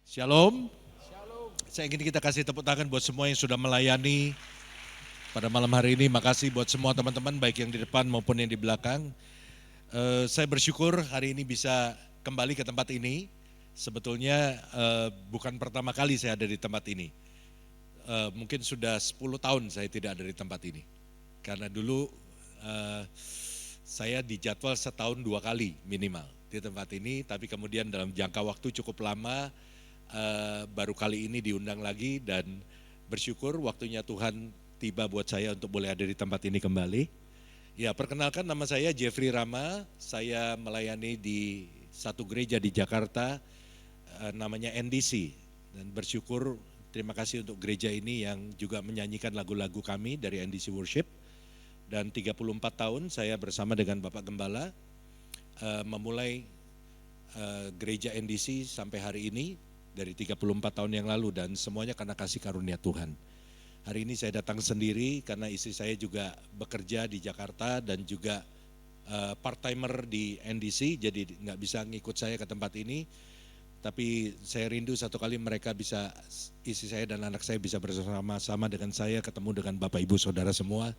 Shalom. Saya ingin kita kasih tepuk tangan buat semua yang sudah melayani pada malam hari ini. Makasih buat semua teman-teman baik yang di depan maupun yang di belakang. Saya bersyukur hari ini bisa kembali ke tempat ini. Sebetulnya bukan pertama kali saya ada di tempat ini. Mungkin sudah 10 tahun saya tidak ada di tempat ini. Karena dulu saya dijadwal setahun 2 kali minimal di tempat ini. Tapi kemudian dalam jangka waktu cukup lama, baru kali ini diundang lagi dan bersyukur waktunya Tuhan tiba buat saya untuk boleh ada di tempat ini kembali. Ya, perkenalkan nama saya Jeffrey Rama, saya melayani di satu gereja di Jakarta namanya NDC dan bersyukur terima kasih untuk gereja ini yang juga menyanyikan lagu-lagu kami dari NDC Worship. Dan 34 tahun saya bersama dengan Bapak Gembala memulai gereja NDC sampai hari ini. Dari 34 tahun yang lalu dan semuanya karena kasih karunia Tuhan. Hari ini saya datang sendiri karena istri saya juga bekerja di Jakarta dan juga part-timer di NDC, jadi nggak bisa ngikut saya ke tempat ini. Tapi saya rindu satu kali mereka bisa, istri saya dan anak saya bisa bersama-sama dengan saya, ketemu dengan Bapak Ibu Saudara semua.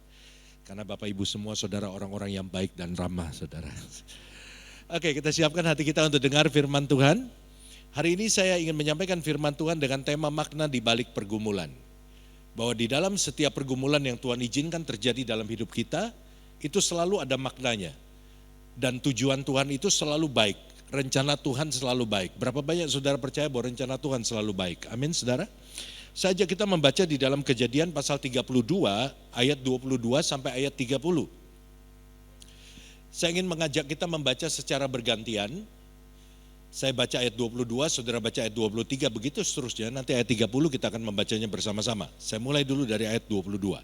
Karena Bapak Ibu semua saudara orang-orang yang baik dan ramah saudara. Oke, kita siapkan hati kita untuk dengar firman Tuhan. Hari ini saya ingin menyampaikan firman Tuhan dengan tema makna di balik pergumulan. Bahwa di dalam setiap pergumulan yang Tuhan izinkan terjadi dalam hidup kita, itu selalu ada maknanya. Dan tujuan Tuhan itu selalu baik, rencana Tuhan selalu baik. Berapa banyak saudara percaya bahwa rencana Tuhan selalu baik? Amin saudara. Saya ajak kita membaca di dalam Kejadian pasal 32 ayat 22 sampai ayat 30. Saya ingin mengajak kita membaca secara bergantian. Saya baca ayat 22, saudara baca ayat 23, begitu seterusnya. Nanti ayat 30 kita akan membacanya bersama-sama. Saya mulai dulu dari ayat 22.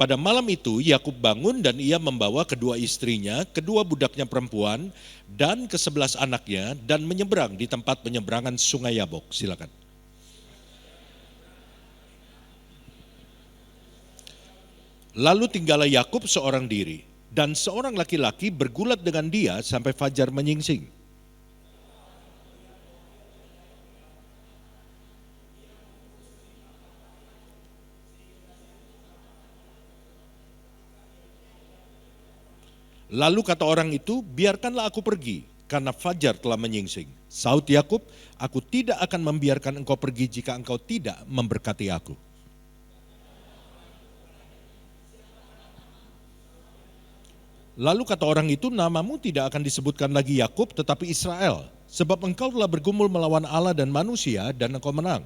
Pada malam itu Yakub bangun dan ia membawa kedua istrinya, kedua budaknya perempuan, dan ke-11 anaknya, dan menyeberang di tempat penyeberangan sungai Yabok. Silakan. Lalu tinggallah Yakub seorang diri, dan seorang laki-laki bergulat dengan dia sampai fajar menyingsing. Lalu kata orang itu, biarkanlah aku pergi, karena fajar telah menyingsing. Saud Yakub, aku tidak akan membiarkan engkau pergi jika engkau tidak memberkati aku. Lalu kata orang itu, namamu tidak akan disebutkan lagi Yakub, tetapi Israel, sebab engkau telah bergumul melawan Allah dan manusia, dan engkau menang.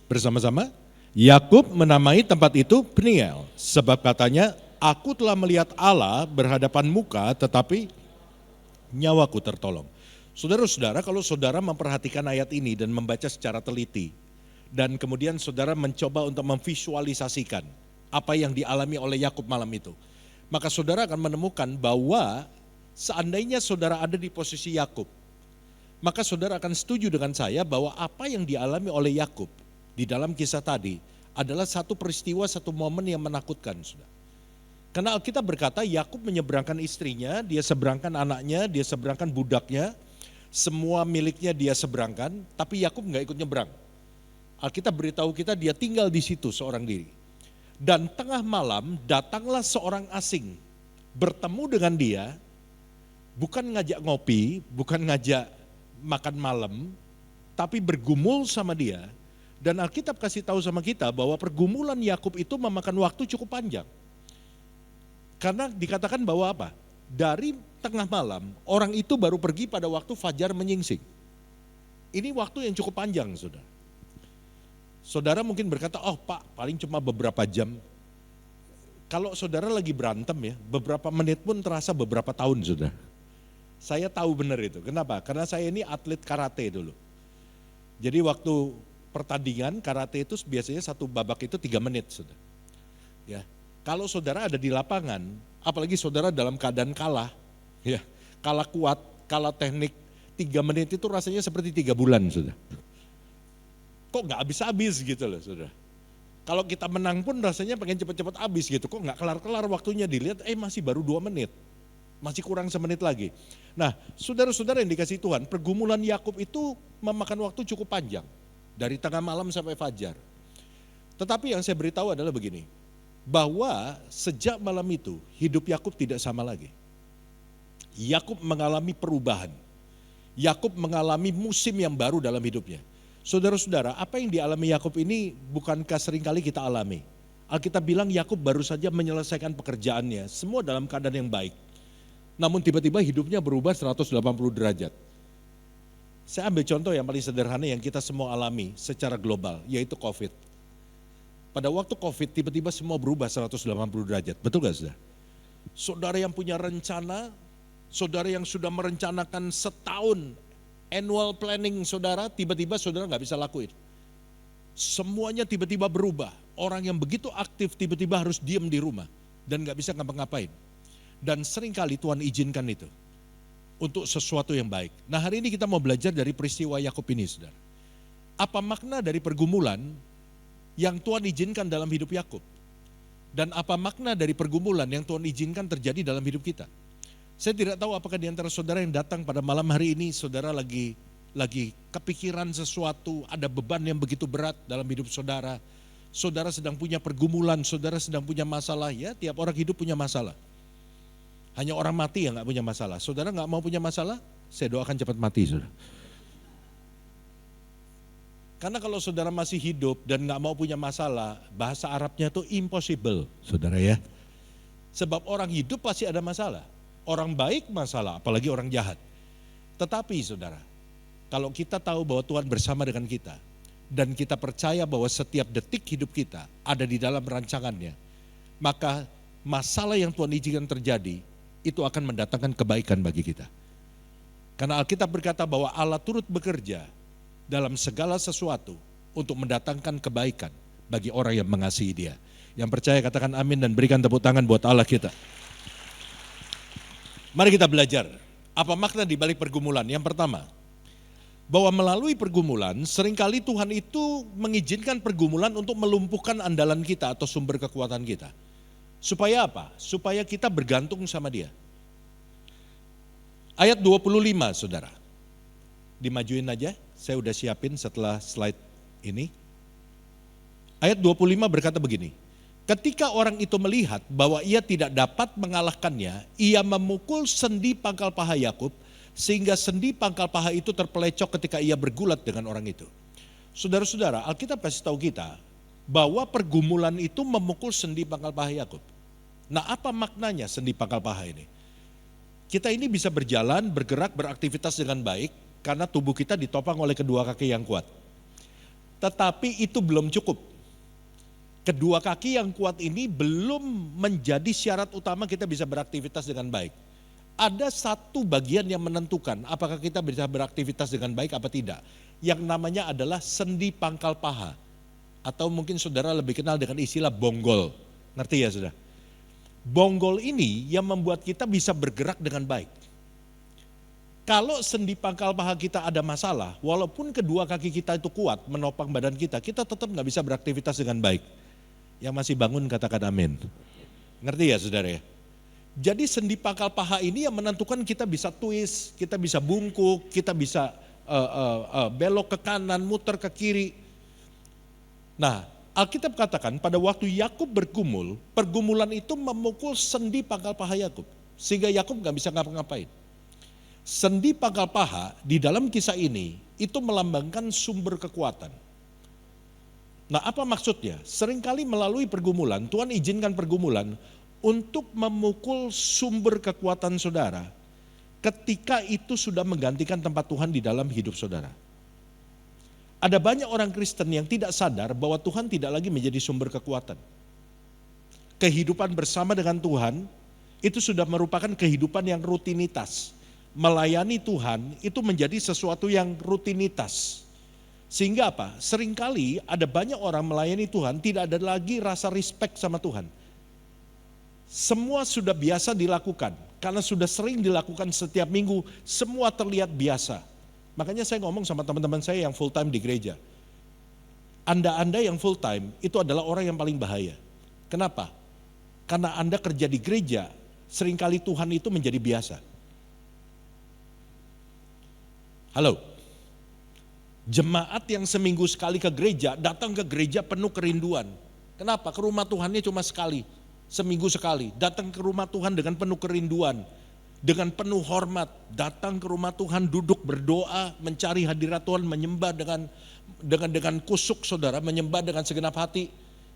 Bersama-sama, Yakub menamai tempat itu Peniel, sebab katanya, aku telah melihat Allah berhadapan muka, tetapi nyawaku tertolong. Saudara-saudara, kalau saudara memperhatikan ayat ini dan membaca secara teliti, dan kemudian saudara mencoba untuk memvisualisasikan apa yang dialami oleh Yakub malam itu, maka saudara akan menemukan bahwa seandainya saudara ada di posisi Yakub, maka saudara akan setuju dengan saya bahwa apa yang dialami oleh Yakub di dalam kisah tadi adalah satu peristiwa, satu momen yang menakutkan. Karena Alkitab berkata Yakub menyeberangkan istrinya, dia seberangkan anaknya, dia seberangkan budaknya, semua miliknya dia seberangkan, tapi Yakub nggak ikut nyebrang. Alkitab beritahu kita dia tinggal di situ seorang diri. Dan tengah malam datanglah seorang asing bertemu dengan dia, bukan ngajak ngopi, bukan ngajak makan malam, tapi bergumul sama dia. Dan Alkitab kasih tahu sama kita bahwa pergumulan Yakub itu memakan waktu cukup panjang. Karena dikatakan bahwa apa? Dari tengah malam, orang itu baru pergi pada waktu fajar menyingsing. Ini waktu yang cukup panjang, saudara. Saudara mungkin berkata, oh Pak, paling cuma beberapa jam. Kalau saudara lagi berantem ya, beberapa menit pun terasa beberapa tahun, saudara. Saya tahu benar itu. Kenapa? Karena saya ini atlet karate dulu. Jadi waktu pertandingan karate itu biasanya satu babak itu 3 menit, saudara. Ya, kalau saudara ada di lapangan, apalagi saudara dalam keadaan kalah, ya, kalah kuat, kalah teknik, 3 menit itu rasanya seperti 3 bulan, saudara. Kok nggak habis-habis gitu loh, saudara. Kalau kita menang pun rasanya pengen cepat-cepat habis gitu. Kok nggak kelar-kelar waktunya, dilihat masih baru 2 menit. Masih kurang semenit lagi. Nah, saudara-saudara yang dikasih Tuhan, pergumulan Yakub itu memakan waktu cukup panjang. Dari tengah malam sampai fajar. Tetapi yang saya beritahu adalah begini, bahwa sejak malam itu hidup Yakub tidak sama lagi. Yakub mengalami perubahan. Yakub mengalami musim yang baru dalam hidupnya. Saudara-saudara, apa yang dialami Yakub ini bukankah seringkali kita alami? Alkitab bilang Yakub baru saja menyelesaikan pekerjaannya, semua dalam keadaan yang baik. Namun tiba-tiba hidupnya berubah 180 derajat. Saya ambil contoh yang paling sederhana yang kita semua alami secara global, yaitu COVID. Pada waktu COVID tiba-tiba semua berubah 180 derajat, betul gak saudara? Saudara yang punya rencana, saudara yang sudah merencanakan setahun annual planning saudara, tiba-tiba saudara gak bisa lakuin. Semuanya tiba-tiba berubah, orang yang begitu aktif tiba-tiba harus diam di rumah dan gak bisa ngapa-ngapain. Dan seringkali Tuhan izinkan itu untuk sesuatu yang baik. Nah, hari ini kita mau belajar dari peristiwa Yakub ini, saudara. Apa makna dari pergumulan yang Tuhan izinkan dalam hidup Yakub? Dan apa makna dari pergumulan yang Tuhan izinkan terjadi dalam hidup kita? Saya tidak tahu apakah di antara saudara yang datang pada malam hari ini, saudara lagi kepikiran sesuatu, ada beban yang begitu berat dalam hidup saudara. Saudara sedang punya pergumulan, saudara sedang punya masalah. Ya, tiap orang hidup punya masalah. Hanya orang mati yang gak punya masalah. Saudara gak mau punya masalah, saya doakan cepat mati, saudara. Karena kalau saudara masih hidup dan gak mau punya masalah, bahasa Arabnya itu impossible, saudara ya. Sebab orang hidup pasti ada masalah. Orang baik masalah, apalagi orang jahat. Tetapi saudara, kalau kita tahu bahwa Tuhan bersama dengan kita, dan kita percaya bahwa setiap detik hidup kita ada di dalam rancangannya, maka masalah yang Tuhan izinkan terjadi, itu akan mendatangkan kebaikan bagi kita. Karena Alkitab berkata bahwa Allah turut bekerja dalam segala sesuatu untuk mendatangkan kebaikan bagi orang yang mengasihi Dia. Yang percaya katakan amin dan berikan tepuk tangan buat Allah kita. Mari kita belajar apa makna di balik pergumulan. Yang pertama, bahwa melalui pergumulan seringkali Tuhan itu mengizinkan pergumulan untuk melumpuhkan andalan kita atau sumber kekuatan kita. Supaya apa? Supaya kita bergantung sama Dia. Ayat 25 saudara. Dimajuin aja, saya udah siapin setelah slide ini. Ayat 25 berkata begini. Ketika orang itu melihat bahwa ia tidak dapat mengalahkannya, ia memukul sendi pangkal paha Yakub, sehingga sendi pangkal paha itu terpelecok ketika ia bergulat dengan orang itu. Saudara-saudara, Alkitab kasih tahu kita bahwa pergumulan itu memukul sendi pangkal paha Yakub. Nah, apa maknanya sendi pangkal paha ini? Kita ini bisa berjalan, bergerak, beraktivitas dengan baik karena tubuh kita ditopang oleh kedua kaki yang kuat. Tetapi itu belum cukup. Kedua kaki yang kuat ini belum menjadi syarat utama kita bisa beraktivitas dengan baik. Ada satu bagian yang menentukan apakah kita bisa beraktivitas dengan baik apa tidak. Yang namanya adalah sendi pangkal paha. Atau mungkin saudara lebih kenal dengan istilah bonggol. Ngerti ya saudara? Bonggol ini yang membuat kita bisa bergerak dengan baik. Kalau sendi pangkal paha kita ada masalah, walaupun kedua kaki kita itu kuat menopang badan kita, kita tetap gak bisa beraktivitas dengan baik. Yang masih bangun katakan amin. Ngerti ya saudara ya? Jadi sendi pangkal paha ini yang menentukan kita bisa twist, kita bisa bungkuk, kita bisa belok ke kanan, muter ke kiri. Nah, Alkitab katakan pada waktu Yakub bergumul, pergumulan itu memukul sendi pangkal paha Yakub. Sehingga Yakub gak bisa ngapa-ngapain. Sendi pangkal paha di dalam kisah ini itu melambangkan sumber kekuatan. Nah, apa maksudnya? Seringkali melalui pergumulan, Tuhan izinkan pergumulan untuk memukul sumber kekuatan saudara ketika itu sudah menggantikan tempat Tuhan di dalam hidup saudara. Ada banyak orang Kristen yang tidak sadar bahwa Tuhan tidak lagi menjadi sumber kekuatan. Kehidupan bersama dengan Tuhan itu sudah merupakan kehidupan yang rutinitas. Melayani Tuhan itu menjadi sesuatu yang rutinitas. Sehingga apa? Seringkali ada banyak orang melayani Tuhan tidak ada lagi rasa respect sama Tuhan. Semua sudah biasa dilakukan. Karena sudah sering dilakukan setiap minggu, semua terlihat biasa. Makanya saya ngomong sama teman-teman saya yang full time di gereja. Anda yang full time itu adalah orang yang paling bahaya. Kenapa? Karena Anda kerja di gereja, seringkali Tuhan itu menjadi biasa. Halo, jemaat yang seminggu sekali ke gereja, datang ke gereja penuh kerinduan. Kenapa? Ke rumah Tuhannya cuma sekali, seminggu sekali. Datang ke rumah Tuhan dengan penuh kerinduan, dengan penuh hormat. Datang ke rumah Tuhan, duduk berdoa, mencari hadirat Tuhan, menyembah dengan kusuk saudara, menyembah dengan segenap hati.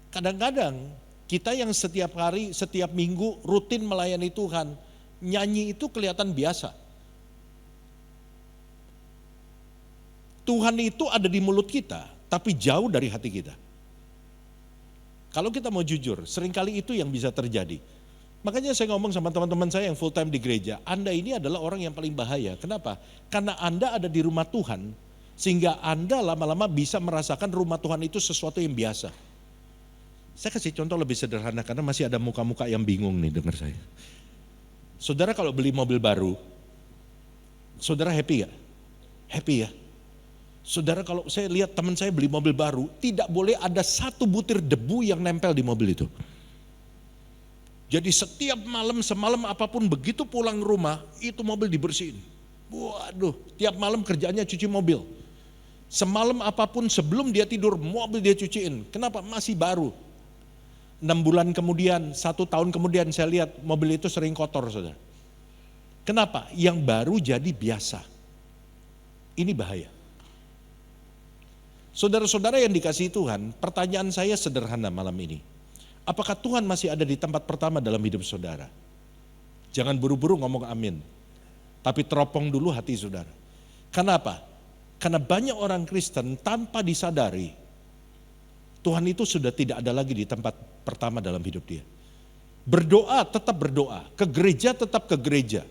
Kadang-kadang kita yang setiap hari, setiap minggu rutin melayani Tuhan, nyanyi itu kelihatan biasa. Tuhan itu ada di mulut kita, tapi jauh dari hati kita. Kalau kita mau jujur, seringkali itu yang bisa terjadi. Makanya saya ngomong sama teman-teman saya yang full time di gereja, Anda ini adalah orang yang paling bahaya. Kenapa? Karena Anda ada di rumah Tuhan, sehingga Anda lama-lama bisa merasakan rumah Tuhan itu sesuatu yang biasa. Saya kasih contoh lebih sederhana karena masih ada muka-muka yang bingung nih dengar saya. Saudara kalau beli mobil baru, saudara happy gak? Happy ya. Saudara kalau saya lihat teman saya beli mobil baru, tidak boleh ada satu butir debu yang nempel di mobil itu. Jadi setiap malam, semalam apapun begitu pulang rumah, itu mobil dibersihin. Waduh, tiap malam kerjaannya cuci mobil. Semalam apapun sebelum dia tidur, mobil dia cuciin. Kenapa? Masih baru. 6 bulan kemudian, 1 tahun kemudian saya lihat mobil itu sering kotor saudara. Kenapa? Yang baru jadi biasa. Ini bahaya. Saudara-saudara yang dikasihi Tuhan, pertanyaan saya sederhana malam ini. Apakah Tuhan masih ada di tempat pertama dalam hidup saudara? Jangan buru-buru ngomong amin. Tapi teropong dulu hati saudara. Kenapa? Karena banyak orang Kristen tanpa disadari, Tuhan itu sudah tidak ada lagi di tempat pertama dalam hidup dia. Berdoa tetap berdoa, ke gereja tetap ke gereja.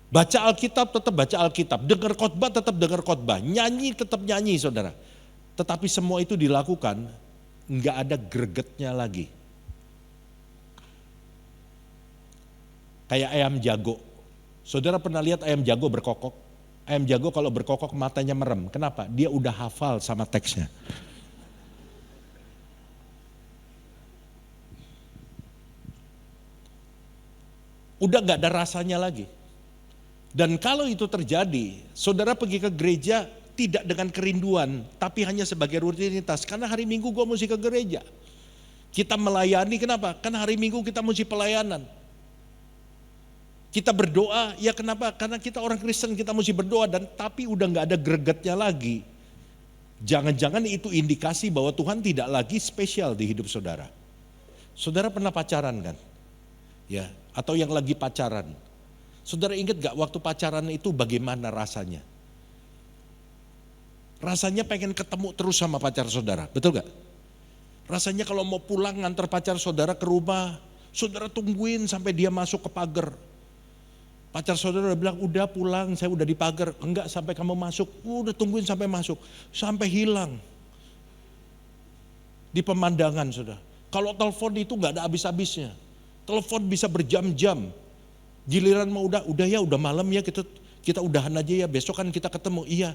Baca Alkitab tetap baca Alkitab, dengar khotbah tetap dengar khotbah, nyanyi tetap nyanyi saudara. Tetapi semua itu dilakukan, enggak ada gregetnya lagi. Kayak ayam jago. Saudara pernah lihat ayam jago berkokok? Ayam jago kalau berkokok matanya merem. Kenapa? Dia udah hafal sama teksnya. Udah gak ada rasanya lagi. Dan kalau itu terjadi, saudara pergi ke gereja tidak dengan kerinduan, tapi hanya sebagai rutinitas. Karena hari Minggu gue mesti ke gereja. Kita melayani, kenapa? Karena hari Minggu kita mesti pelayanan. Kita berdoa, ya kenapa? Karena kita orang Kristen, kita mesti berdoa, dan tapi udah gak ada gregetnya lagi. Jangan-jangan itu indikasi bahwa Tuhan tidak lagi spesial di hidup saudara. Saudara pernah pacaran kan? Ya, atau yang lagi pacaran. Saudara ingat gak waktu pacaran itu bagaimana rasanya? Rasanya pengen ketemu terus sama pacar saudara, betul gak? Rasanya kalau mau pulang nganter pacar saudara ke rumah, saudara tungguin sampai dia masuk ke pagar. Pacar saudara udah bilang, udah pulang, saya udah di pagar. Enggak, sampai kamu masuk, udah tungguin sampai masuk. Sampai hilang di pemandangan saudara. Kalau telepon itu gak ada habis-habisnya. Telepon bisa berjam-jam. Giliran mau udah malam ya, kita udahan aja ya, besok kan kita ketemu. Iya.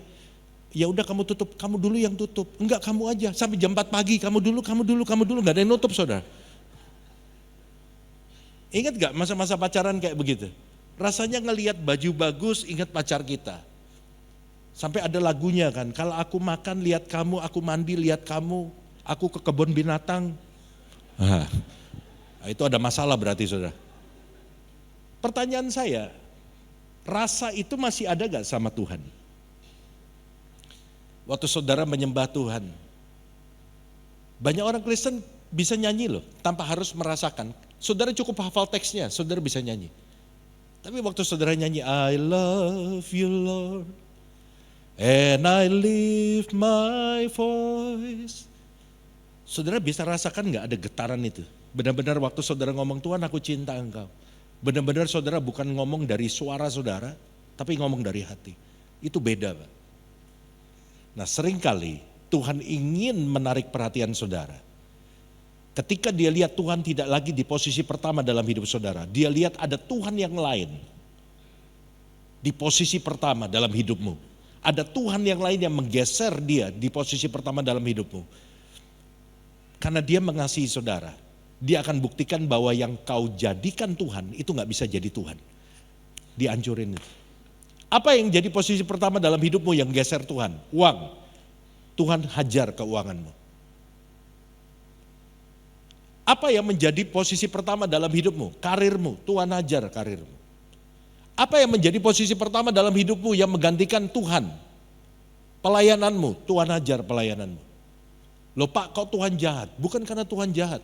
Ya udah kamu tutup, kamu dulu yang tutup. Enggak, kamu aja sampai jam 4 pagi, kamu dulu, enggak ada yang nutup saudara. Ingat gak masa-masa pacaran kayak begitu? Rasanya ngelihat baju bagus, ingat pacar kita. Sampai ada lagunya kan, kalau aku makan lihat kamu, aku mandi lihat kamu, aku ke kebun binatang. Nah, itu ada masalah berarti saudara. Pertanyaan saya, rasa itu masih ada gak sama Tuhan? Waktu saudara menyembah Tuhan, banyak orang Kristen bisa nyanyi loh, tanpa harus merasakan. Saudara cukup hafal teksnya, saudara bisa nyanyi. Tapi waktu saudara nyanyi, I love you Lord, and I lift my voice. Saudara bisa rasakan gak ada getaran itu? Benar-benar waktu saudara ngomong, Tuhan aku cinta engkau. Benar-benar saudara bukan ngomong dari suara saudara, tapi ngomong dari hati. Itu beda Pak. Nah seringkali Tuhan ingin menarik perhatian saudara. Ketika dia lihat Tuhan tidak lagi di posisi pertama dalam hidup saudara, dia lihat ada Tuhan yang lain di posisi pertama dalam hidupmu. Ada Tuhan yang lain yang menggeser dia di posisi pertama dalam hidupmu. Karena dia mengasihi saudara. Dia akan buktikan bahwa yang kau jadikan Tuhan itu gak bisa jadi Tuhan. Dihancurin itu. Apa yang jadi posisi pertama dalam hidupmu yang geser Tuhan? Uang. Tuhan hajar keuanganmu. Apa yang menjadi posisi pertama dalam hidupmu? Karirmu. Tuhan hajar karirmu. Apa yang menjadi posisi pertama dalam hidupmu yang menggantikan Tuhan? Pelayananmu, Tuhan ajar pelayananmu. Loh Pak, kok Tuhan jahat? Bukan karena Tuhan jahat.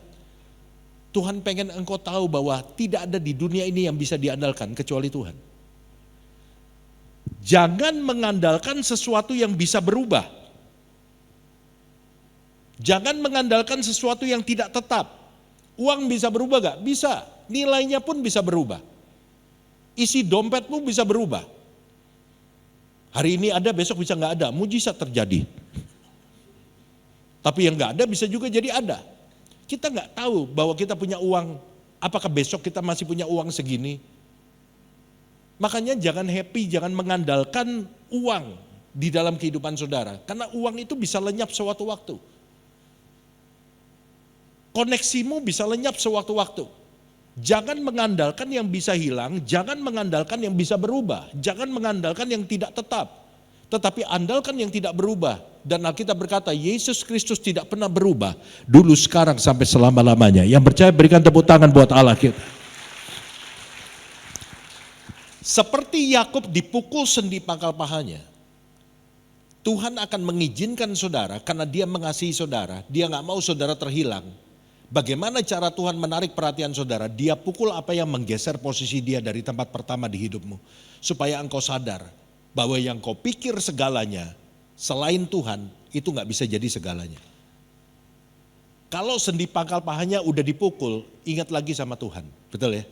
Tuhan pengen engkau tahu bahwa tidak ada di dunia ini yang bisa diandalkan kecuali Tuhan. Jangan mengandalkan sesuatu yang bisa berubah. Jangan mengandalkan sesuatu yang tidak tetap. Uang bisa berubah gak? Bisa. Nilainya pun bisa berubah. Isi dompetmu bisa berubah. Hari ini ada, besok bisa gak ada. Mujizat terjadi. Tapi yang gak ada bisa juga jadi ada. Kita gak tahu bahwa kita punya uang. Apakah besok kita masih punya uang segini? Makanya jangan happy, jangan mengandalkan uang di dalam kehidupan saudara. Karena uang itu bisa lenyap sewaktu waktu. Koneksimu bisa lenyap sewaktu-waktu. Jangan mengandalkan yang bisa hilang, jangan mengandalkan yang bisa berubah, jangan mengandalkan yang tidak tetap. Tetapi andalkan yang tidak berubah. Dan Alkitab berkata Yesus Kristus tidak pernah berubah. Dulu, sekarang, sampai selama-lamanya. Yang percaya berikan tepuk tangan buat Allah kita. Seperti Yakub dipukul sendi pangkal pahanya. Tuhan akan mengizinkan saudara karena dia mengasihi saudara. Dia gak mau saudara terhilang. Bagaimana cara Tuhan menarik perhatian saudara? Dia pukul apa yang menggeser posisi dia dari tempat pertama di hidupmu. Supaya engkau sadar bahwa yang kau pikir segalanya selain Tuhan itu gak bisa jadi segalanya. Kalau sendi pangkal pahanya udah dipukul, ingat lagi sama Tuhan. Betul ya?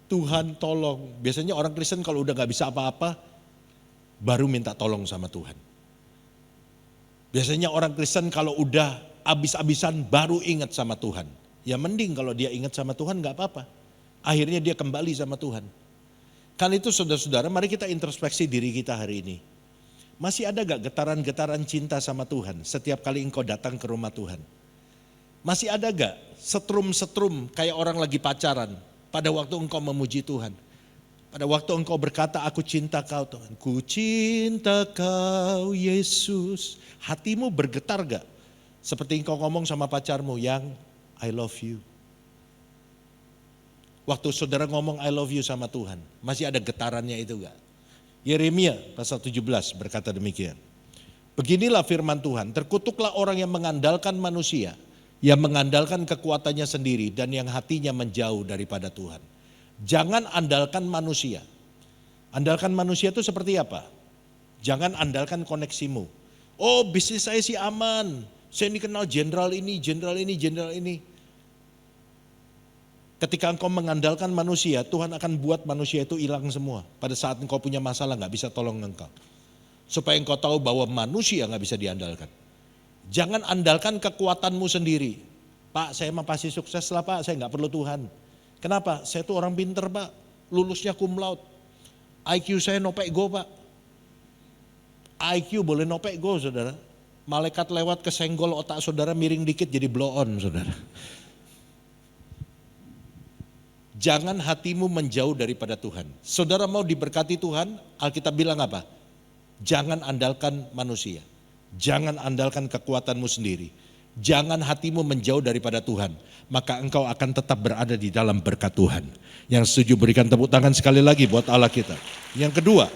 Tuhan tolong. Biasanya orang Kristen kalau udah gak bisa apa-apa, baru minta tolong sama Tuhan. Biasanya orang Kristen kalau udah abis-abisan baru ingat sama Tuhan. Ya mending kalau dia ingat sama Tuhan gak apa-apa. Akhirnya dia kembali sama Tuhan. Kan itu saudara-saudara, mari kita introspeksi diri kita hari ini. Masih ada gak getaran-getaran cinta sama Tuhan setiap kali engkau datang ke rumah Tuhan? Masih ada gak setrum-setrum kayak orang lagi pacaran pada waktu engkau memuji Tuhan? Pada waktu engkau berkata, aku cinta kau Tuhan. Ku cinta kau Yesus. Hatimu bergetar gak? Seperti engkau ngomong sama pacarmu yang I love you. Waktu saudara ngomong I love you sama Tuhan, masih ada getarannya itu gak? Yeremia pasal 17 berkata demikian. Beginilah firman Tuhan, terkutuklah orang yang mengandalkan manusia, yang mengandalkan kekuatannya sendiri dan yang hatinya menjauh daripada Tuhan. Jangan andalkan manusia. Andalkan manusia itu seperti apa? Jangan andalkan koneksimu. Oh bisnis saya sih aman. Saya ini kenal jenderal ini, jenderal ini, jenderal ini. Ketika engkau mengandalkan manusia, Tuhan akan buat manusia itu hilang semua. Pada saat engkau punya masalah gak bisa tolong engkau. Supaya engkau tahu bahwa manusia gak bisa diandalkan. Jangan andalkan kekuatanmu sendiri. Pak saya mah pasti sukses lah Pak, saya gak perlu Tuhan. Kenapa? Saya tuh orang pinter Pak, lulusnya cum laude. IQ saya nopek go Pak. IQ boleh nopek go saudara. Malaikat lewat kesenggol otak saudara miring dikit jadi blow on saudara. Jangan hatimu menjauh daripada Tuhan. Saudara mau diberkati Tuhan, Alkitab bilang apa? Jangan andalkan manusia. Jangan andalkan kekuatanmu sendiri. Jangan hatimu menjauh daripada Tuhan. Maka engkau akan tetap berada di dalam berkat Tuhan. Yang setuju berikan tepuk tangan sekali lagi buat Allah kita. Yang kedua,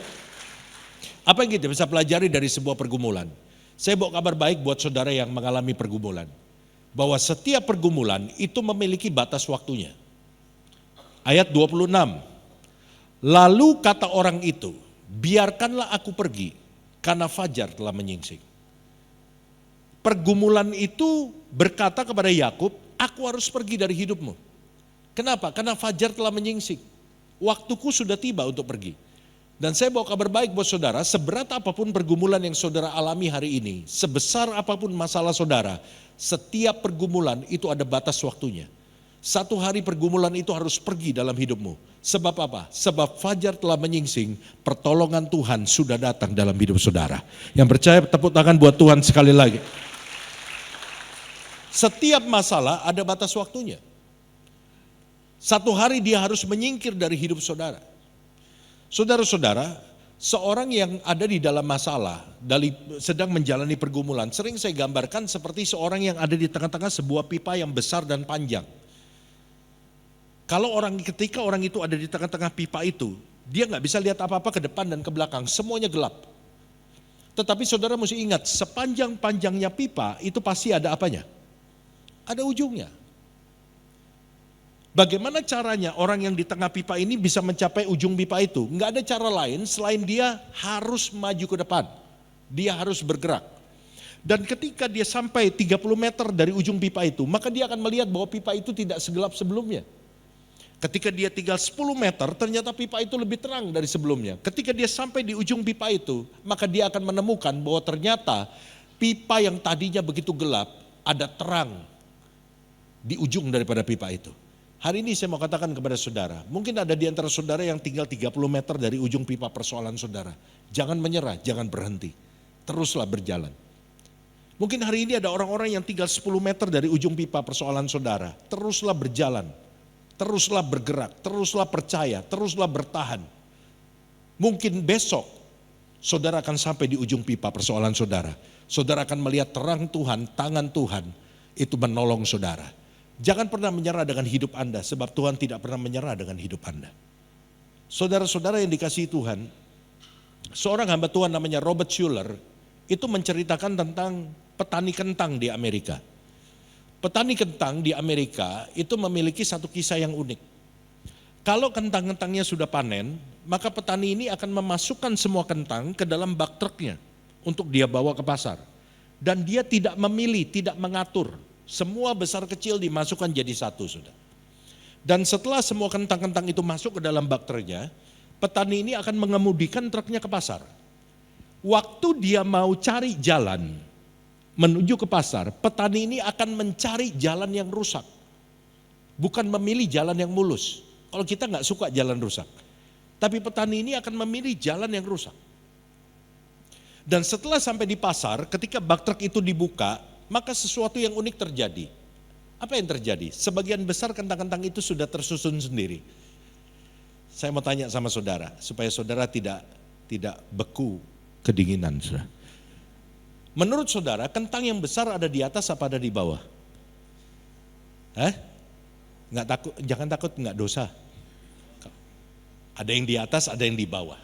apa yang kita bisa pelajari dari sebuah pergumulan? Saya bawa kabar baik buat saudara yang mengalami pergumulan. Bahwa setiap pergumulan itu memiliki batas waktunya. Ayat 26. Lalu kata orang itu, biarkanlah aku pergi karena fajar telah menyingsing. Pergumulan itu berkata kepada Yakub, aku harus pergi dari hidupmu. Kenapa? Karena fajar telah menyingsing. Waktuku sudah tiba untuk pergi. Dan saya bawa kabar baik buat saudara, seberat apapun pergumulan yang saudara alami hari ini, sebesar apapun masalah saudara, setiap pergumulan itu ada batas waktunya. Satu hari pergumulan itu harus pergi dalam hidupmu. Sebab apa? Sebab fajar telah menyingsing, pertolongan Tuhan sudah datang dalam hidup saudara. Yang percaya tepuk tangan buat Tuhan sekali lagi. Setiap masalah ada batas waktunya. Satu hari dia harus menyingkir dari hidup saudara. Saudara-saudara, seorang yang ada di dalam masalah, sedang menjalani pergumulan, sering saya gambarkan seperti seorang yang ada di tengah-tengah sebuah pipa yang besar dan panjang. Ketika orang itu ada di tengah-tengah pipa itu, dia nggak bisa lihat apa-apa ke depan dan ke belakang, semuanya gelap. Tetapi saudara mesti ingat, sepanjang-panjangnya pipa itu pasti ada apanya? Ada ujungnya. Bagaimana caranya orang yang di tengah pipa ini bisa mencapai ujung pipa itu? Nggak ada cara lain selain dia harus maju ke depan. Dia harus bergerak. Dan ketika dia sampai 30 meter dari ujung pipa itu, maka dia akan melihat bahwa pipa itu tidak segelap sebelumnya. Ketika dia tinggal 10 meter, ternyata pipa itu lebih terang dari sebelumnya. Ketika dia sampai di ujung pipa itu, maka dia akan menemukan bahwa ternyata pipa yang tadinya begitu gelap, ada terang di ujung daripada pipa itu. Hari ini saya mau katakan kepada saudara, mungkin ada di antara saudara yang tinggal 30 meter dari ujung pipa persoalan saudara. Jangan menyerah, jangan berhenti. Teruslah berjalan. Mungkin hari ini ada orang-orang yang tinggal 10 meter dari ujung pipa persoalan saudara. Teruslah berjalan. Teruslah bergerak, teruslah percaya, teruslah bertahan. Mungkin besok saudara akan sampai di ujung pipa persoalan saudara. Saudara akan melihat terang Tuhan, tangan Tuhan itu menolong saudara. Jangan pernah menyerah dengan hidup Anda, sebab Tuhan tidak pernah menyerah dengan hidup Anda. Saudara-saudara yang dikasihi Tuhan, seorang hamba Tuhan namanya Robert Schuller itu menceritakan tentang petani kentang di Amerika. Petani kentang di Amerika itu memiliki satu kisah yang unik. Kalau kentang-kentangnya sudah panen, maka petani ini akan memasukkan semua kentang ke dalam bak truknya untuk dia bawa ke pasar. Dan dia tidak memilih, tidak mengatur. Semua besar kecil dimasukkan jadi satu sudah. Dan setelah semua kentang-kentang itu masuk ke dalam bak truknya, petani ini akan mengemudikan truknya ke pasar. Waktu dia mau cari jalan menuju ke pasar, petani ini akan mencari jalan yang rusak. Bukan memilih jalan yang mulus. Kalau kita nggak suka jalan rusak. Tapi petani ini akan memilih jalan yang rusak. Dan setelah sampai di pasar, ketika bak truk itu dibuka, maka sesuatu yang unik terjadi. Apa yang terjadi? Sebagian besar kentang-kentang itu sudah tersusun sendiri. Saya mau tanya sama saudara, supaya saudara tidak beku kedinginan. Saudara. Menurut saudara, kentang yang besar ada di atas apa ada di bawah? Nggak takut, jangan takut nggak dosa. Ada yang di atas, ada yang di bawah.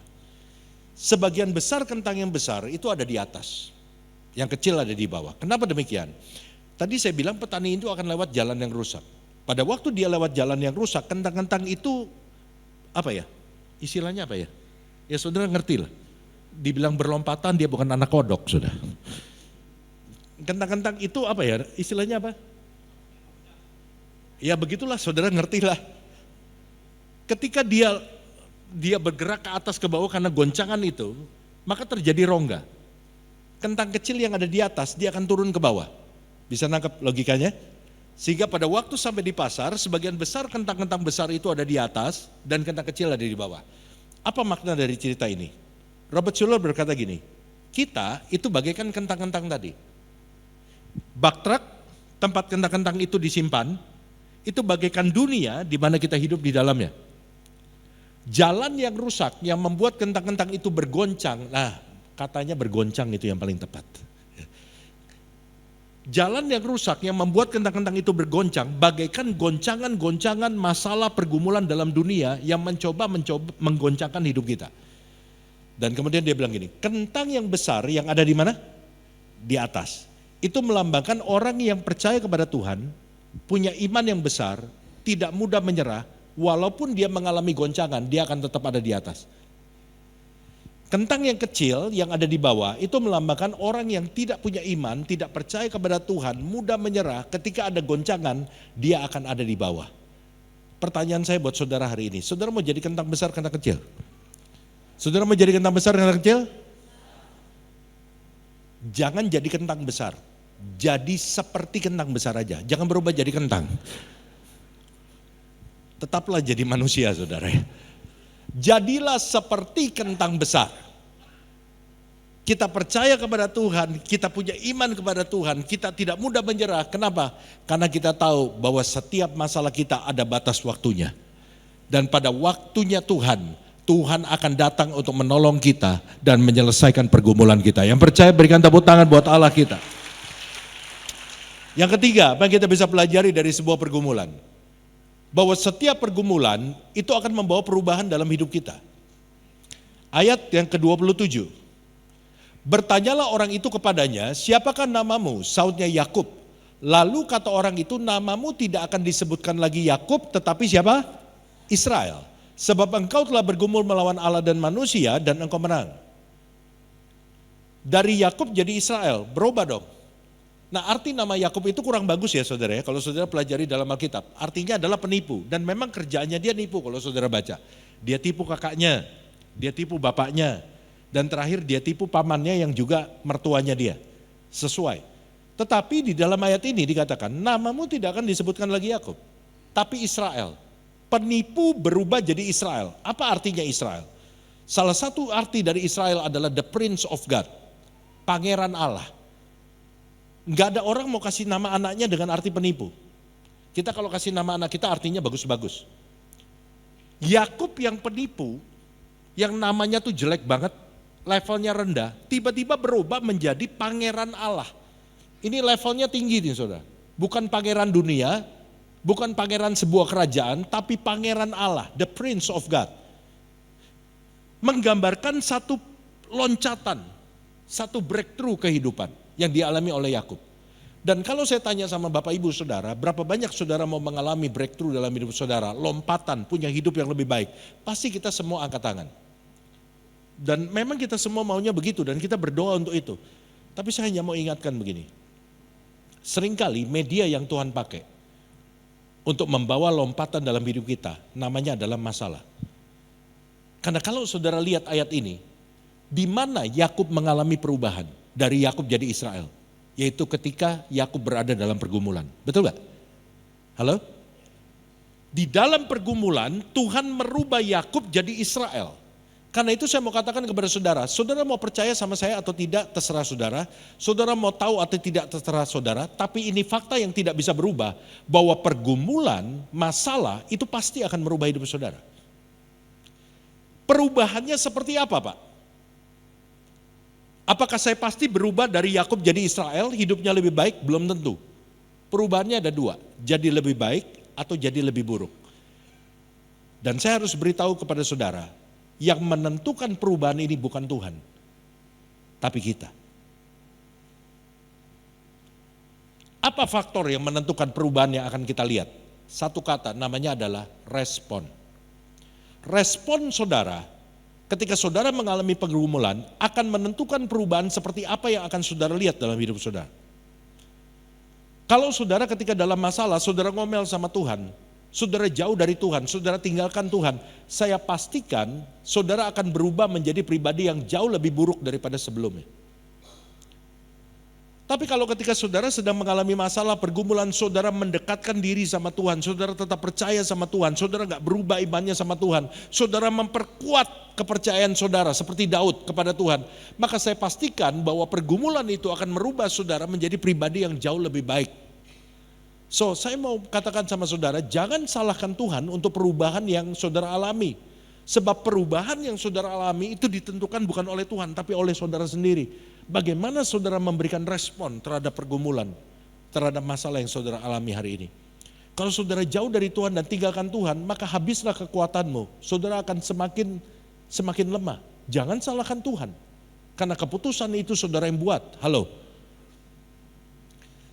Sebagian besar kentang yang besar itu ada di atas. Yang kecil ada di bawah. Kenapa demikian? Tadi saya bilang petani itu akan lewat jalan yang rusak. Pada waktu dia lewat jalan yang rusak, kentang-kentang itu apa ya? Istilahnya apa ya? Ya saudara ngerti lah. Dibilang berlompatan, dia bukan anak kodok sudah. Kentang-kentang itu apa ya? Istilahnya apa? Ya begitulah saudara ngertilah. Ketika dia bergerak ke atas ke bawah karena goncangan itu, maka terjadi rongga. Kentang kecil yang ada di atas dia akan turun ke bawah. Bisa nangkap logikanya? Sehingga pada waktu sampai di pasar, sebagian besar kentang-kentang besar itu ada di atas dan kentang kecil ada di bawah. Apa makna dari cerita ini? Robert Schuller berkata gini, kita itu bagaikan kentang-kentang tadi. Bak truk, tempat kentang-kentang itu disimpan, itu bagaikan dunia di mana kita hidup di dalamnya. Jalan yang rusak yang membuat kentang-kentang itu bergoncang, nah katanya bergoncang itu yang paling tepat. Jalan yang rusak yang membuat kentang-kentang itu bergoncang, bagaikan goncangan-goncangan masalah pergumulan dalam dunia yang mencoba menggoncangkan hidup kita. Dan kemudian dia bilang gini, kentang yang besar yang ada di mana? Di atas. Itu melambangkan orang yang percaya kepada Tuhan, punya iman yang besar, tidak mudah menyerah, walaupun dia mengalami goncangan, dia akan tetap ada di atas. Kentang yang kecil yang ada di bawah itu melambangkan orang yang tidak punya iman, tidak percaya kepada Tuhan, mudah menyerah, ketika ada goncangan, dia akan ada di bawah. Pertanyaan saya buat saudara hari ini, saudara mau jadi kentang besar, kentang kecil? Saudara mau jadi kentang besar, kentang kecil? Jangan jadi kentang besar, jadi seperti kentang besar aja, jangan berubah jadi kentang. Tetaplah jadi manusia, saudara. Jadilah seperti kentang besar. Kita percaya kepada Tuhan, kita punya iman kepada Tuhan, kita tidak mudah menyerah. Kenapa? Karena kita tahu bahwa setiap masalah kita ada batas waktunya. Dan pada waktunya Tuhan, Tuhan akan datang untuk menolong kita dan menyelesaikan pergumulan kita. Yang percaya berikan tepuk tangan buat Allah kita. Yang ketiga, apa yang kita bisa pelajari dari sebuah pergumulan? Bahwa setiap pergumulan itu akan membawa perubahan dalam hidup kita. Ayat yang ke-27. Bertanyalah orang itu kepadanya, siapakah namamu? Sautnya Yakub. Lalu kata orang itu, namamu tidak akan disebutkan lagi Yakub, tetapi siapa? Israel. Sebab engkau telah bergumul melawan Allah dan manusia dan engkau menang. Dari Yakub jadi Israel, berubah dong. Nah, arti nama Yakub itu kurang bagus ya saudara ya, kalau saudara pelajari dalam Alkitab. Artinya adalah penipu, dan memang kerjaannya dia nipu kalau saudara baca. Dia tipu kakaknya, dia tipu bapaknya, dan terakhir dia tipu pamannya yang juga mertuanya dia. Sesuai. Tetapi di dalam ayat ini dikatakan, namamu tidak akan disebutkan lagi Yakub, tapi Israel. Penipu berubah jadi Israel. Apa artinya Israel? Salah satu arti dari Israel adalah the Prince of God, pangeran Allah. Enggak ada orang mau kasih nama anaknya dengan arti penipu. Kita kalau kasih nama anak kita artinya bagus-bagus. Yakub yang penipu, yang namanya tuh jelek banget, levelnya rendah, tiba-tiba berubah menjadi pangeran Allah. Ini levelnya tinggi nih saudara. Bukan pangeran dunia, bukan pangeran sebuah kerajaan, tapi pangeran Allah, the Prince of God. Menggambarkan satu loncatan, satu breakthrough kehidupan yang dialami oleh Yakub. Dan kalau saya tanya sama Bapak Ibu Saudara, berapa banyak saudara mau mengalami breakthrough dalam hidup saudara, lompatan, punya hidup yang lebih baik, pasti kita semua angkat tangan. Dan memang kita semua maunya begitu dan kita berdoa untuk itu. Tapi saya hanya mau ingatkan begini. Seringkali media yang Tuhan pakai untuk membawa lompatan dalam hidup kita, namanya adalah masalah. Karena kalau saudara lihat ayat ini, di mana Yakub mengalami perubahan dari Yakub jadi Israel, yaitu ketika Yakub berada dalam pergumulan. Betul gak? Halo? Di dalam pergumulan Tuhan merubah Yakub jadi Israel. Karena itu saya mau katakan kepada saudara, saudara mau percaya sama saya atau tidak terserah saudara, saudara mau tahu atau tidak terserah saudara, tapi ini fakta yang tidak bisa berubah, bahwa pergumulan, masalah itu pasti akan merubah hidup saudara. Perubahannya seperti apa Pak? Apakah saya pasti berubah dari Yakub jadi Israel, hidupnya lebih baik? Belum tentu. Perubahannya ada dua, jadi lebih baik atau jadi lebih buruk. Dan saya harus beritahu kepada saudara, yang menentukan perubahan ini bukan Tuhan, tapi kita. Apa faktor yang menentukan perubahan yang akan kita lihat? Satu kata, namanya adalah respon. Respon saudara, ketika saudara mengalami pergumulan, akan menentukan perubahan seperti apa yang akan saudara lihat dalam hidup saudara. Kalau saudara ketika dalam masalah, saudara ngomel sama Tuhan, saudara jauh dari Tuhan, saudara tinggalkan Tuhan, saya pastikan saudara akan berubah menjadi pribadi yang jauh lebih buruk daripada sebelumnya. Tapi kalau ketika saudara sedang mengalami masalah, pergumulan, saudara mendekatkan diri sama Tuhan, saudara tetap percaya sama Tuhan, saudara gak berubah imannya sama Tuhan, saudara memperkuat kepercayaan saudara seperti Daud kepada Tuhan, maka saya pastikan bahwa pergumulan itu akan merubah saudara menjadi pribadi yang jauh lebih baik. So, saya mau katakan sama saudara, jangan salahkan Tuhan untuk perubahan yang saudara alami. Sebab perubahan yang saudara alami itu ditentukan bukan oleh Tuhan, tapi oleh saudara sendiri. Bagaimana saudara memberikan respon terhadap pergumulan, terhadap masalah yang saudara alami hari ini. Kalau saudara jauh dari Tuhan dan tinggalkan Tuhan, maka habislah kekuatanmu. Saudara akan semakin lemah. Jangan salahkan Tuhan, karena keputusan itu saudara yang buat. Halo.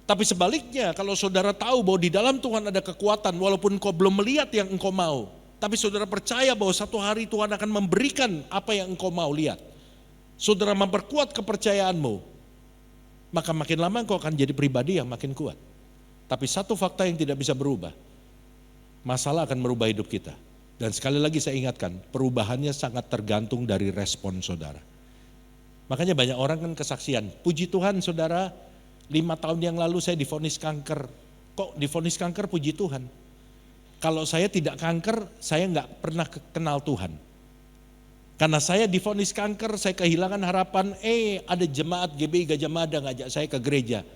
Tapi sebaliknya, kalau saudara tahu bahwa di dalam Tuhan ada kekuatan, walaupun engkau belum melihat yang engkau mau, tapi saudara percaya bahwa satu hari Tuhan akan memberikan apa yang engkau mau lihat. Saudara memperkuat kepercayaanmu, maka makin lama engkau akan jadi pribadi yang makin kuat. Tapi satu fakta yang tidak bisa berubah, masalah akan merubah hidup kita. Dan sekali lagi saya ingatkan, perubahannya sangat tergantung dari respon saudara. Makanya banyak orang kan kesaksian, puji Tuhan saudara, 5 tahun yang lalu saya divonis kanker. Kok divonis kanker, puji Tuhan. Kalau saya tidak kanker, saya nggak pernah kenal Tuhan. Karena saya divonis kanker, saya kehilangan harapan. Ada jemaat GBI Gajah Mada ngajak saya ke gereja.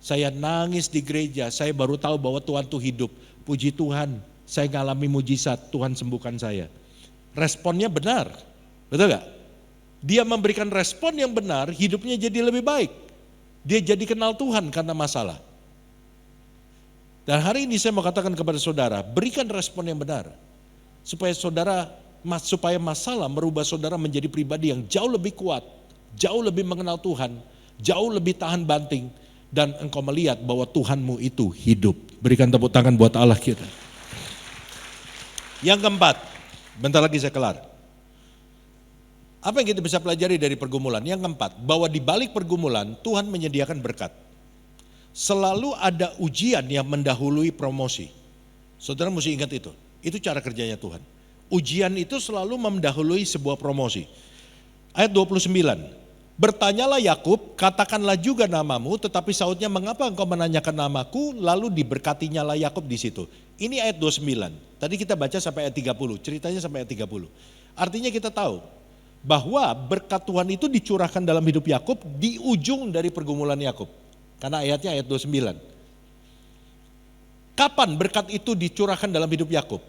Saya nangis di gereja, saya baru tahu bahwa Tuhan itu hidup. Puji Tuhan, saya ngalami mujizat, Tuhan sembuhkan saya. Responnya benar, betul gak? Dia memberikan respon yang benar, hidupnya jadi lebih baik. Dia jadi kenal Tuhan karena masalah. Dan hari ini saya mau katakan kepada saudara, berikan respon yang benar. Supaya masalah merubah saudara menjadi pribadi yang jauh lebih kuat, jauh lebih mengenal Tuhan, jauh lebih tahan banting, dan engkau melihat bahwa Tuhanmu itu hidup. Berikan tepuk tangan buat Allah kita. Yang keempat, bentar lagi saya kelar. Apa yang kita bisa pelajari dari pergumulan? Yang keempat, bahwa di balik pergumulan Tuhan menyediakan berkat. Selalu ada ujian yang mendahului promosi. Saudara mesti ingat itu. Itu cara kerjanya Tuhan. Ujian itu selalu mendahului sebuah promosi. Ayat 29. Bertanyalah Yakub, katakanlah juga namamu, tetapi sautnya mengapa engkau menanyakan namaku, lalu diberkatinya lah Yakub di situ. Ini ayat 29. Tadi kita baca sampai ayat 30, ceritanya sampai ayat 30. Artinya kita tahu bahwa berkat Tuhan itu dicurahkan dalam hidup Yakub di ujung dari pergumulan Yakub. Karena ayatnya ayat 29. Kapan berkat itu dicurahkan dalam hidup Yakub?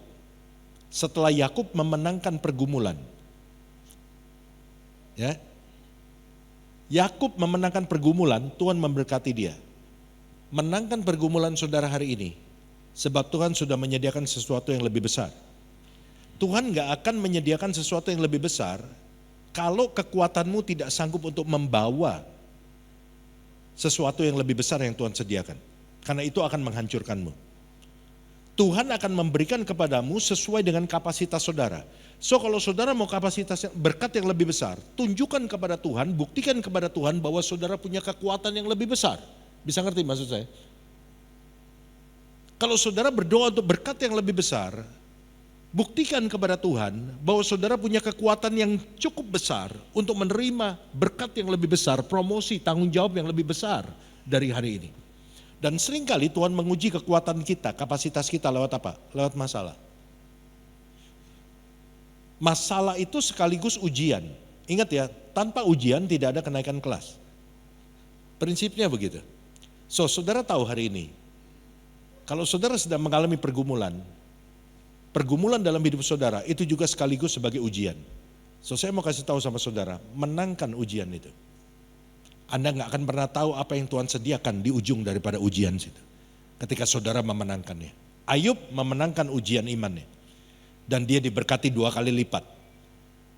Setelah Yakub memenangkan pergumulan. Ya. Yakub memenangkan pergumulan, Tuhan memberkati dia. Menangkan pergumulan saudara hari ini, sebab Tuhan sudah menyediakan sesuatu yang lebih besar. Tuhan gak akan menyediakan sesuatu yang lebih besar kalau kekuatanmu tidak sanggup untuk membawa sesuatu yang lebih besar yang Tuhan sediakan. Karena itu akan menghancurkanmu. Tuhan akan memberikan kepadamu sesuai dengan kapasitas saudara. So kalau saudara mau kapasitas berkat yang lebih besar, tunjukkan kepada Tuhan, buktikan kepada Tuhan bahwa saudara punya kekuatan yang lebih besar. Bisa ngerti maksud saya? Kalau saudara berdoa untuk berkat yang lebih besar, buktikan kepada Tuhan bahwa saudara punya kekuatan yang cukup besar untuk menerima berkat yang lebih besar, promosi, tanggung jawab yang lebih besar dari hari ini. Dan seringkali Tuhan menguji kekuatan kita, kapasitas kita lewat apa? Lewat masalah. Masalah itu sekaligus ujian. Ingat ya, tanpa ujian tidak ada kenaikan kelas. Prinsipnya begitu. So, saudara tahu hari ini, kalau saudara sedang mengalami pergumulan dalam hidup saudara itu juga sekaligus sebagai ujian. So, saya mau kasih tahu sama saudara, menangkan ujian itu. Anda gak akan pernah tahu apa yang Tuhan sediakan di ujung daripada ujian situ. Ketika saudara memenangkannya. Ayub memenangkan ujian imannya. Dan dia diberkati 2 kali lipat.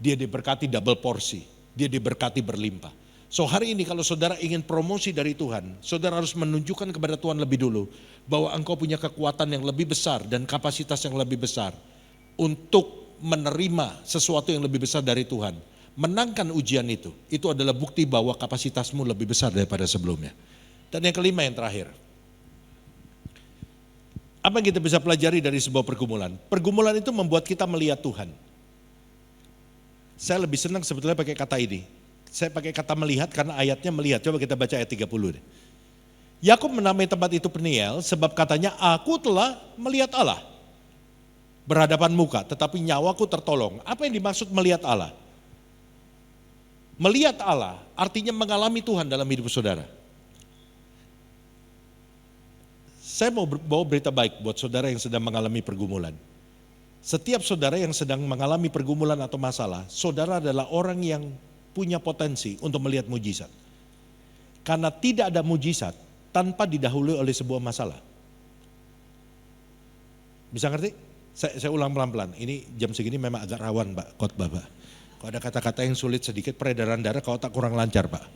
Dia diberkati double porsi. Dia diberkati berlimpah. So hari ini kalau saudara ingin promosi dari Tuhan, saudara harus menunjukkan kepada Tuhan lebih dulu bahwa engkau punya kekuatan yang lebih besar dan kapasitas yang lebih besar untuk menerima sesuatu yang lebih besar dari Tuhan. Menangkan ujian itu adalah bukti bahwa kapasitasmu lebih besar daripada sebelumnya. Dan yang kelima, yang terakhir. Apa yang kita bisa pelajari dari sebuah pergumulan? Pergumulan itu membuat kita melihat Tuhan. Saya lebih senang sebetulnya pakai kata ini. Saya pakai kata melihat karena ayatnya melihat. Coba kita baca ayat 30 deh. Yakub menamai tempat itu Peniel sebab katanya, aku telah melihat Allah berhadapan muka, tetapi nyawaku tertolong. Apa yang dimaksud melihat Allah? Melihat Allah artinya mengalami Tuhan dalam hidup saudara. Saya mau bawa berita baik buat saudara yang sedang mengalami pergumulan. Setiap saudara yang sedang mengalami pergumulan atau masalah, saudara adalah orang yang punya potensi untuk melihat mujizat. Karena tidak ada mujizat tanpa didahului oleh sebuah masalah. Bisa ngerti? Saya ulang pelan-pelan. Ini jam segini memang agak rawan Pak, khotbah Pak. Kalau ada kata-kata yang sulit sedikit, peredaran darah kalau tak kurang lancar Pak.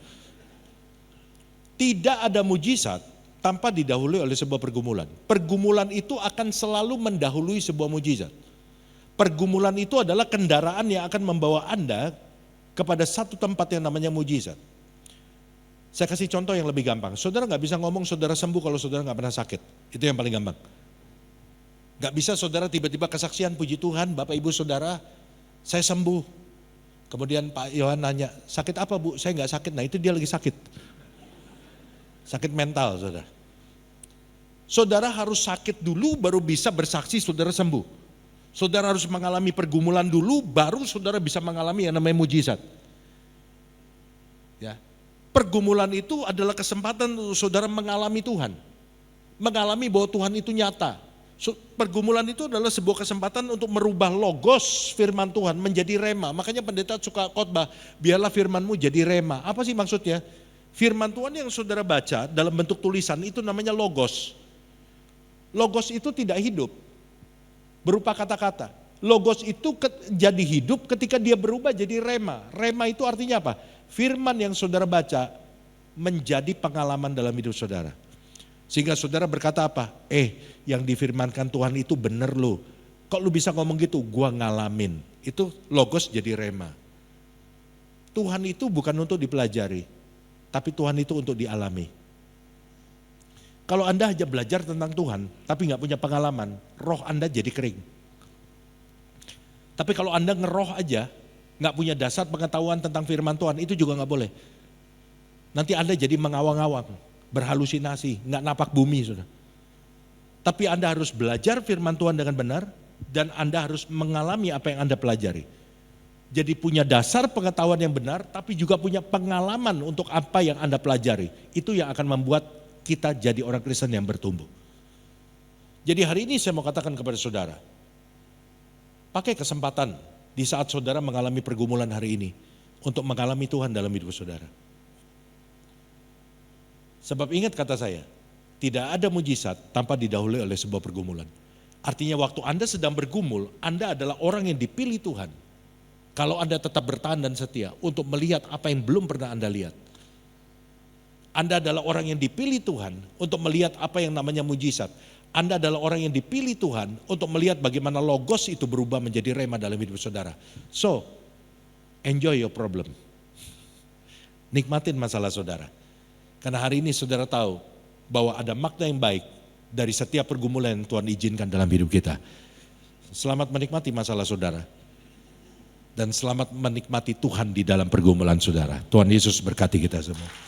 Tidak ada mujizat tanpa didahului oleh sebuah pergumulan. Pergumulan itu akan selalu mendahului sebuah mujizat. Pergumulan itu adalah kendaraan yang akan membawa Anda kepada satu tempat yang namanya mujizat. Saya kasih contoh yang lebih gampang. Saudara gak bisa ngomong saudara sembuh kalau saudara gak pernah sakit. Itu yang paling gampang. Gak bisa saudara tiba-tiba kesaksian, puji Tuhan Bapak Ibu Saudara, saya sembuh. Kemudian Pak Yohan nanya, sakit apa Bu? Saya gak sakit. Nah itu dia lagi sakit. Sakit mental saudara. Saudara harus sakit dulu baru bisa bersaksi saudara sembuh. Saudara harus mengalami pergumulan dulu baru saudara bisa mengalami yang namanya mujizat. Ya. Pergumulan itu adalah kesempatan untuk saudara mengalami Tuhan. Mengalami bahwa Tuhan itu nyata. Pergumulan itu adalah sebuah kesempatan untuk merubah logos firman Tuhan menjadi rema. Makanya pendeta suka khotbah, biarlah firmanmu jadi rema. Apa sih maksudnya? Firman Tuhan yang saudara baca dalam bentuk tulisan itu namanya logos. Logos itu tidak hidup, berupa kata-kata. Logos itu jadi hidup ketika dia berubah jadi rema. Rema itu artinya apa? Firman yang saudara baca menjadi pengalaman dalam hidup saudara. Sehingga saudara berkata apa? Yang difirmankan Tuhan itu bener loh. Kok lu bisa ngomong gitu? Gua ngalamin. Itu logos jadi rema. Tuhan itu bukan untuk dipelajari, tapi Tuhan itu untuk dialami. Kalau Anda hanya belajar tentang Tuhan, tapi gak punya pengalaman, roh Anda jadi kering. Tapi kalau Anda ngeroh aja, gak punya dasar pengetahuan tentang firman Tuhan, itu juga gak boleh. Nanti Anda jadi mengawang-awang, berhalusinasi, gak napak bumi sudah. Tapi Anda harus belajar firman Tuhan dengan benar, dan Anda harus mengalami apa yang Anda pelajari. Jadi punya dasar pengetahuan yang benar, tapi juga punya pengalaman untuk apa yang Anda pelajari. Itu yang akan membuat kita jadi orang Kristen yang bertumbuh. Jadi hari ini saya mau katakan kepada saudara, pakai kesempatan di saat saudara mengalami pergumulan hari ini, untuk mengalami Tuhan dalam hidup saudara. Sebab ingat kata saya, tidak ada mujizat tanpa didahului oleh sebuah pergumulan. Artinya waktu Anda sedang bergumul, Anda adalah orang yang dipilih Tuhan. Kalau Anda tetap bertahan dan setia untuk melihat apa yang belum pernah Anda lihat. Anda adalah orang yang dipilih Tuhan untuk melihat apa yang namanya mujizat. Anda adalah orang yang dipilih Tuhan untuk melihat bagaimana logos itu berubah menjadi rema dalam hidup saudara. So, enjoy your problem. Nikmatin masalah saudara. Karena hari ini saudara tahu bahwa ada makna yang baik dari setiap pergumulan yang Tuhan izinkan dalam hidup kita. Selamat menikmati masalah saudara. Dan selamat menikmati Tuhan di dalam pergumulan saudara. Tuhan Yesus berkati kita semua.